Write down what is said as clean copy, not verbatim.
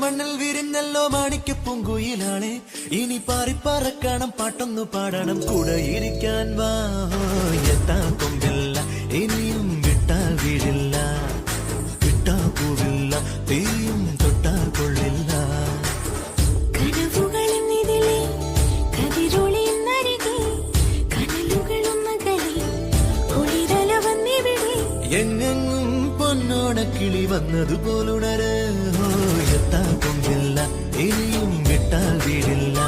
മണ്ണിൽ വിരിഞ്ഞല്ലോ മാണിക്ക പൂങ്കുയിലാളെ ഇനി പാറിപ്പറക്കണം പാട്ടൊന്നു പാടണം കൂടെ ഇരിക്കാൻ വാ എത്താ കൊമ്പില്ല ഇനിയും വിട്ടാൽ വീഴില്ല വിട്ടാ പോവില്ല തീയും തൊട്ടാ കൊള്ളില്ല എങ്ങെങ്ങും പൊന്നോണ കിളി വന്നതുപോലുണര് എത്താ കൊമ്പില്ല ഇനിയും വിട്ടാൽ വീഴില്ല